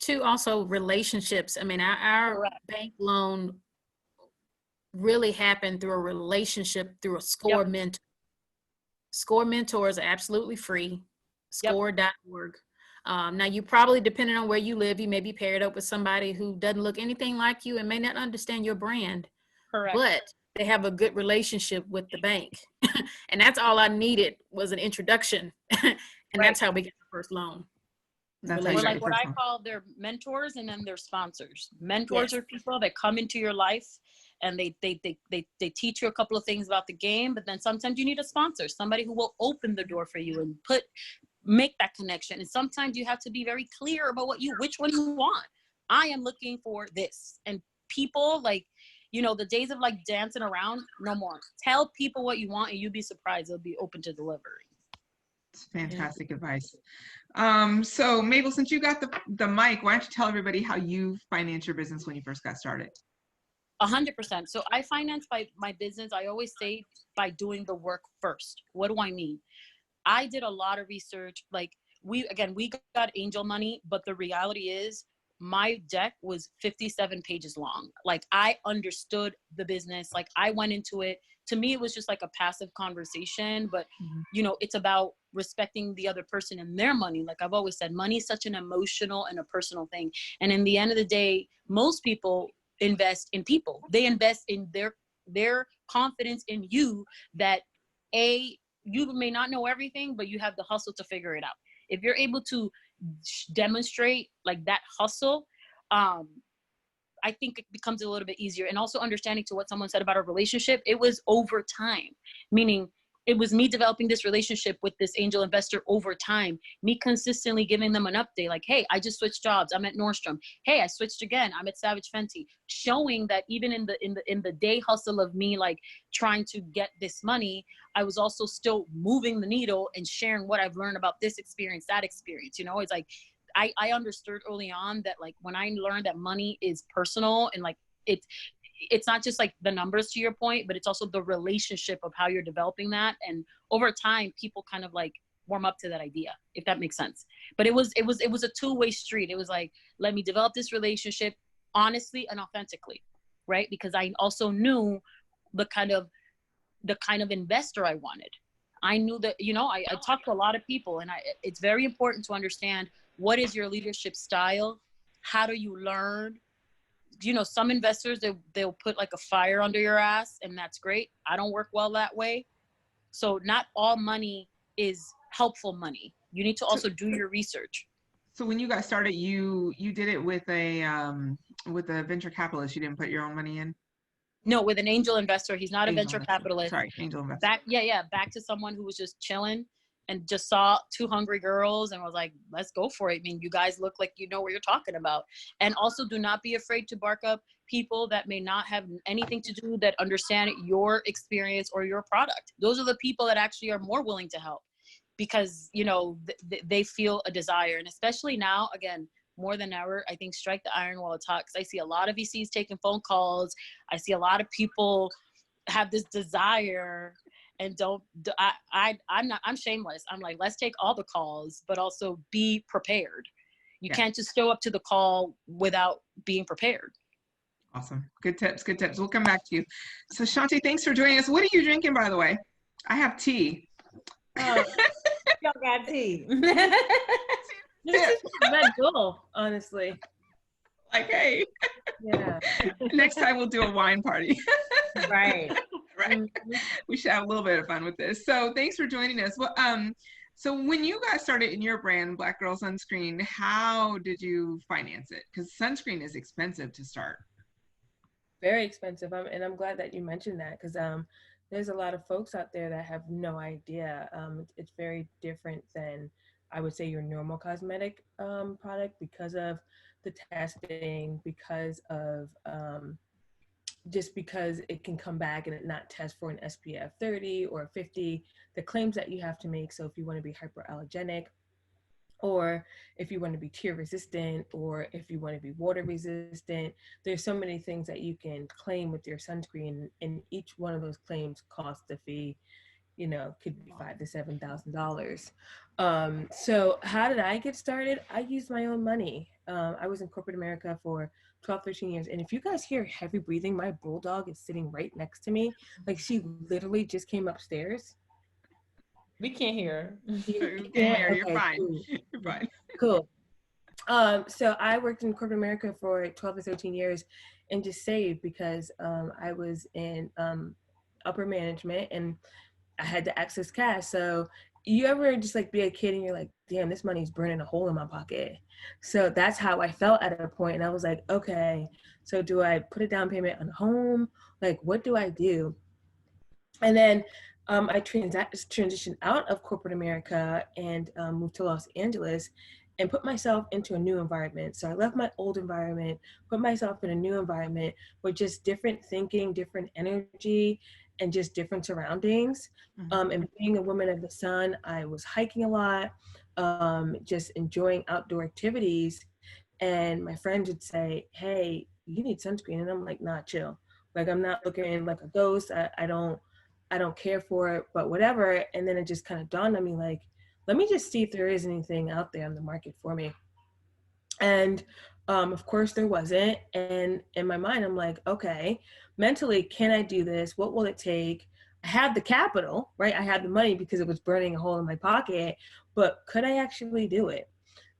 Two, also relationships. I mean, our Correct. bank loan really happened through a relationship, through a Yep. SCORE mentor. SCORE mentors are absolutely free. Yep. SCORE.org. Now, you probably, depending on where you live, you may be paired up with somebody who doesn't look anything like you and may not understand your brand, Correct. but they have a good relationship with the bank. And that's all I needed was an introduction. And Right. that's how we get the first loan. That's how Or you got like your what first I one. call their mentors, and then their sponsors. Mentors Yes. are people that come into your life and they teach you a couple of things about the game, but then sometimes you need a sponsor, somebody who will open the door for you and make that connection. And sometimes you have to be very clear about which one you want. I am looking for this. And people, like, you know, the days of like dancing around, no more. Tell people what you want and you'll be surprised they'll be open to delivery. It's fantastic advice. So Mabel, since you got the mic, why don't you tell everybody how you finance your business when you first got started? 100%. So I finance my business. I always say by doing the work first. What do I mean? I did a lot of research. Like we got angel money, but the reality is my deck was 57 pages long. Like I understood the business. Like I went into it. To me, it was just like a passive conversation, but you know, it's about respecting the other person and their money. Like I've always said, money is such an emotional and a personal thing. And in the end of the day, most people invest in people. They invest in their confidence in you that you may not know everything, but you have the hustle to figure it out. If you're able to demonstrate like that hustle, I think it becomes a little bit easier. And also understanding to what someone said about a relationship, it was over time, meaning it was me developing this relationship with this angel investor over time, me consistently giving them an update. Like, hey, I just switched jobs. I'm at Nordstrom. Hey, I switched again. I'm at Savage Fenty. Showing that even in the day hustle of me, like trying to get this money, I was also still moving the needle and sharing what I've learned about this experience, that experience. You know, it's like, I understood early on that like when I learned that money is personal and like it's not just like the numbers to your point, but it's also the relationship of how you're developing that. And over time, people kind of like warm up to that idea, if that makes sense. But it was a two-way street. It was like, let me develop this relationship honestly and authentically, right? Because I also knew the kind of investor I wanted. I knew that, you know, I talked to a lot of people, and it's very important to understand what is your leadership style? How do you learn? You know, some investors, they'll put like a fire under your ass, and that's great. I don't work well that way. So not all money is helpful money. You need to also do your research. So when you got started, you did it with a venture capitalist. You didn't put your own money in? No, with an angel investor. He's not a venture investor. capitalist. Sorry, angel investor. Back to someone who was just chilling and just saw two hungry girls and was like, let's go for it. I mean, you guys look like you know what you're talking about. And also do not be afraid to bark up people that may not have anything to do, that understand your experience or your product. Those are the people that actually are more willing to help because, you know, they feel a desire. And especially now, again, more than ever, I think strike the iron while it's hot, because I see a lot of VCs taking phone calls. I see a lot of people have this desire and I'm shameless. I'm like, let's take all the calls, but also be prepared. You can't just show up to the call without being prepared. Awesome. Good tips. Good tips. We'll come back to you. So Shanti, thanks for joining us. What are you drinking, by the way? I have tea. Oh, y'all got tea. This is Red Bull, honestly. Like, hey. Yeah. Next time we'll do a wine party. Right. Right. Mm-hmm. We should have a little bit of fun with this. So thanks for joining us. Well, so when you got started in your brand, Black Girl Sunscreen, how did you finance it? Because sunscreen is expensive to start. Very expensive. And I'm glad that you mentioned that, because there's a lot of folks out there that have no idea. It's very different than, I would say, your normal cosmetic product because of the testing, because of just because it can come back and it not test for an SPF 30 or 50, the claims that you have to make. So if you want to be hyperallergenic, or if you want to be tear resistant, or if you want to be water resistant, there's so many things that you can claim with your sunscreen, and each one of those claims costs a fee. you know, could be $5,000 to $7,000. So how did I get started? I used my own money. I was in corporate America for 12, 13 years. And if you guys hear heavy breathing, my bulldog is sitting right next to me. Like she literally just came upstairs. We can't hear. You Okay, can't? Mary, you're Okay, fine. cool. You're fine. Cool. So I worked in corporate America for 12 to 13 years and just saved because I was in upper management and I had to access cash. So you ever just like be a kid and you're like, damn, this money's burning a hole in my pocket. So that's how I felt at a point. And I was like, okay, so do I put a down payment on a home? Like, what do I do? And then I transitioned out of corporate America and moved to Los Angeles and put myself into a new environment. So I left my old environment, put myself in a new environment with just different thinking, different energy, and just different surroundings. And being a woman of the sun, I was hiking a lot, just enjoying outdoor activities. And my friends would say, hey, you need sunscreen. And I'm like, nah, chill. Like, I'm not looking like a ghost. I don't care for it, but whatever. And then it just kind of dawned on me, like, let me just see if there is anything out there on the market for me. And of course there wasn't. And in my mind, I'm like, okay, mentally, can I do this? What will it take? I had the capital, right? I had the money because it was burning a hole in my pocket, but could I actually do it?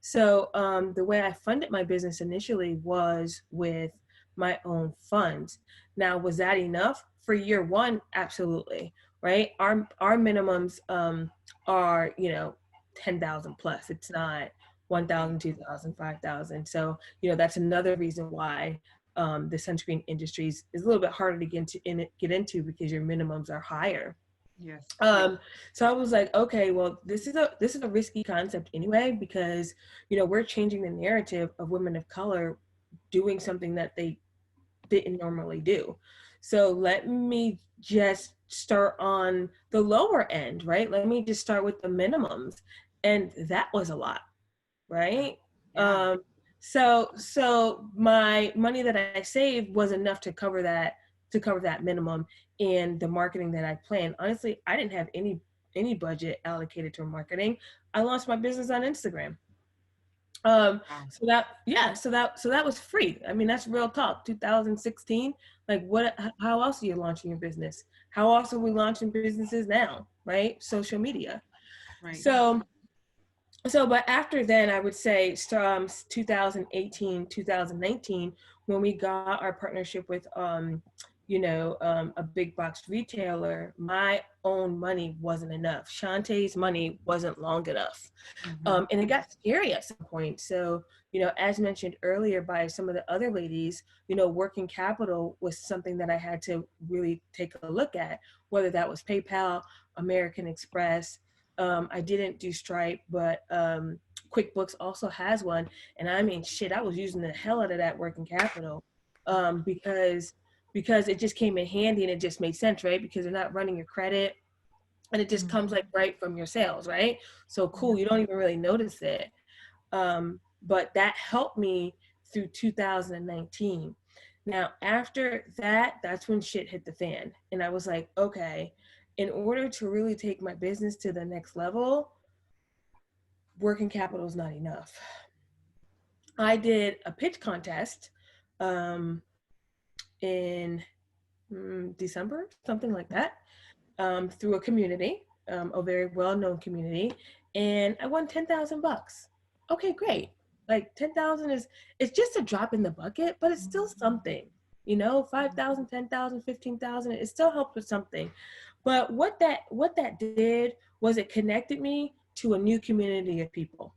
So the way I funded my business initially was with my own funds. Now, was that enough for year one? Absolutely, right? Our minimums are, you know, 10,000 plus. It's not 1,000, 2,000, 5,000. So, you know, that's another reason why the sunscreen industry is a little bit harder to get into because your minimums are higher. Yes. So I was like, okay, well, this is a risky concept anyway, because, you know, we're changing the narrative of women of color doing something that they didn't normally do. So let me just start on the lower end, right? Let me just start with the minimums. And that was a lot, right? Yeah. So my money that I saved was enough to cover that minimum and the marketing that I planned. Honestly, I didn't have any budget allocated to marketing. I launched my business on Instagram. Wow. So that was free. I mean, that's real talk. 2016. Like, how else are you launching your business? How else are we launching businesses now, right? Social media. Right. So, but after then, I would say 2018, 2019, when we got our partnership with, a big box retailer, my own money wasn't enough. Shantae's money wasn't long enough. And it got scary at some point. So, you know, as mentioned earlier by some of the other ladies, you know, working capital was something that I had to really take a look at, whether that was PayPal, American Express. I didn't do Stripe, but QuickBooks also has one. And I mean, shit, I was using the hell out of that working capital because it just came in handy and it just made sense, right? Because they're not running your credit and it just comes like right from your sales, right? So cool, you don't even really notice it. But that helped me through 2019. Now, after that, that's when shit hit the fan. And I was like, okay, in order to really take my business to the next level, working capital is not enough. I did a pitch contest in December, something like that, through a community, a very well-known community, and I won $10,000. Okay, great. Like 10,000 it's just a drop in the bucket, but it's still something. You know, 5,000, 10,000, 15,000, it still helped with something. But what that did was it connected me to a new community of people,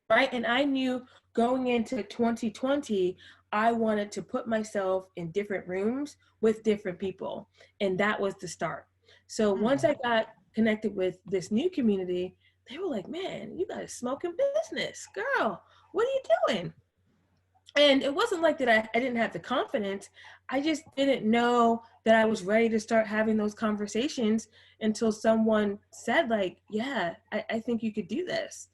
right? And I knew going into 2020, I wanted to put myself in different rooms with different people, and that was the start. So once I got connected with this new community, they were like, man, you got a smoking business, girl. What are you doing? And it wasn't like that I didn't have the confidence. I just didn't know that I was ready to start having those conversations until someone said, like, yeah, I think you could do this.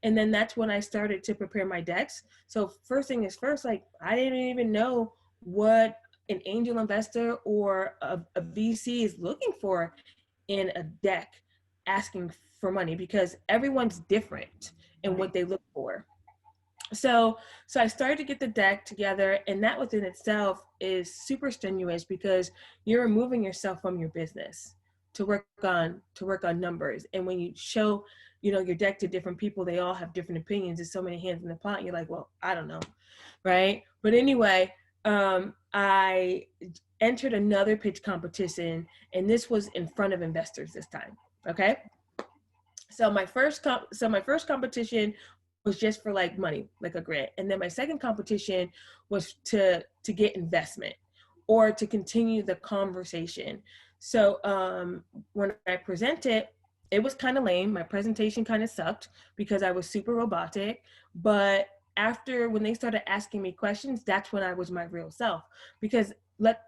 And then that's when I started to prepare my decks. So first thing is first, like, I didn't even know what an angel investor or a VC is looking for in a deck asking for money because everyone's different in what they look for. So I started to get the deck together, and that within itself is super strenuous because you're removing yourself from your business to work on numbers. And when you show, your deck to different people, they all have different opinions. There's so many hands in the pot. And you're like, well, I don't know, right? But anyway, I entered another pitch competition, and this was in front of investors this time. Okay. So my first competition was just for like money, like a grant. And then my second competition was to get investment or to continue the conversation. So when I presented, it was kind of lame. My presentation kind of sucked because I was super robotic. But when they started asking me questions, that's when I was my real self. Because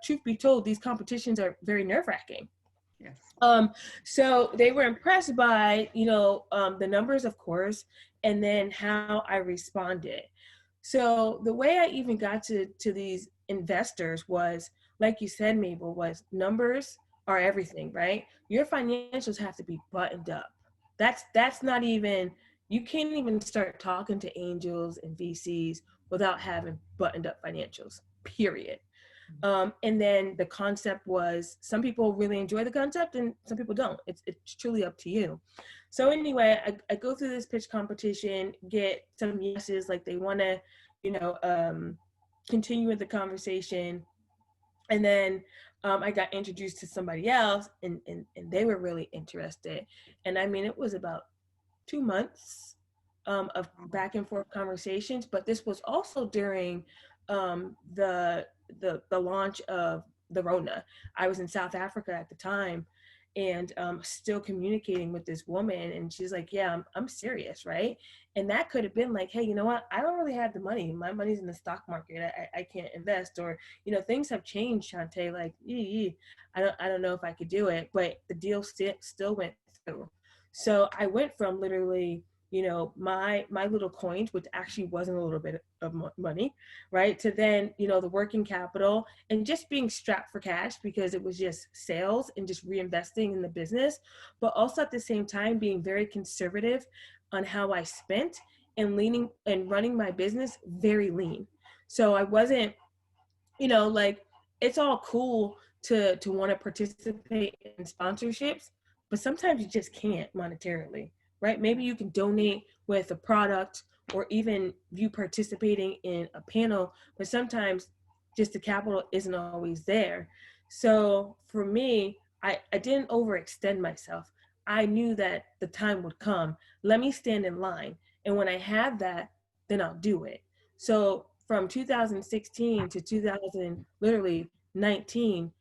truth be told, these competitions are very nerve-wracking. Yes. So they were impressed by, the numbers, of course, and then how I responded. So the way I even got to these investors was, like you said, Mabel, was numbers are everything, right? Your financials have to be buttoned up. That's not even, you can't even start talking to angels and VCs without having buttoned up financials, period. And then the concept was, some people really enjoy the concept and some people don't. It's truly up to you. So anyway, I go through this pitch competition, get some yeses, like they want to, continue with the conversation. And then I got introduced to somebody else and they were really interested. And I mean, it was about 2 months of back and forth conversations, but this was also during the launch of the Rona. I was in South Africa at the time and still communicating with this woman, and she's like, yeah, I'm serious, right? And that could have been like, hey, you know what, I don't really have the money, my money's in the stock market, I can't invest, or things have changed, Shantae, like I don't know if I could do it, but the deal still went through. So I went from literally my little coins, which actually wasn't a little bit of money, right, to then, the working capital and just being strapped for cash because it was just sales and just reinvesting in the business, but also at the same time being very conservative on how I spent and leaning and running my business very lean. So I wasn't, like, it's all cool to want to participate in sponsorships, but sometimes you just can't monetarily. Right? Maybe you can donate with a product or even you participating in a panel, but sometimes just the capital isn't always there. So for me, I didn't overextend myself. I knew that the time would come. Let me stand in line. And when I have that, then I'll do it. So from 2016 to 2019,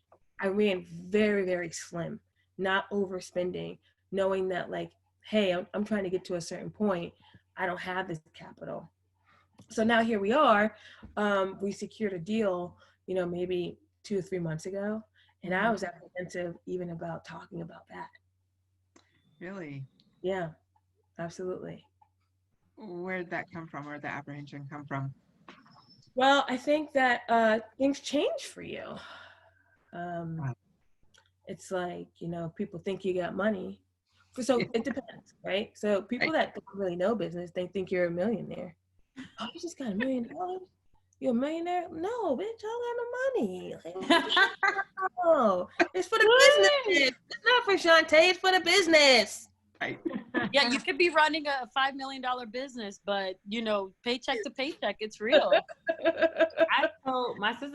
I ran very, very slim, not overspending, knowing that like, hey, I'm trying to get to a certain point. I don't have this capital. So now here we are. We secured a deal, maybe 2 or 3 months ago. And I was apprehensive even about talking about that. Really? Yeah, absolutely. Where did that come from? Where did the apprehension come from? Well, I think that things change for you. It's like, people think you got money. So it depends, right? So people that don't really know business, they think you're a millionaire. Oh, you just got $1 million? You're a millionaire? No, bitch, I don't got no money. No, it's for the business. It's not for Shantae, it's for the business. Right. Yeah, you could be running a $5 million business, but paycheck to paycheck, it's real. I told my sister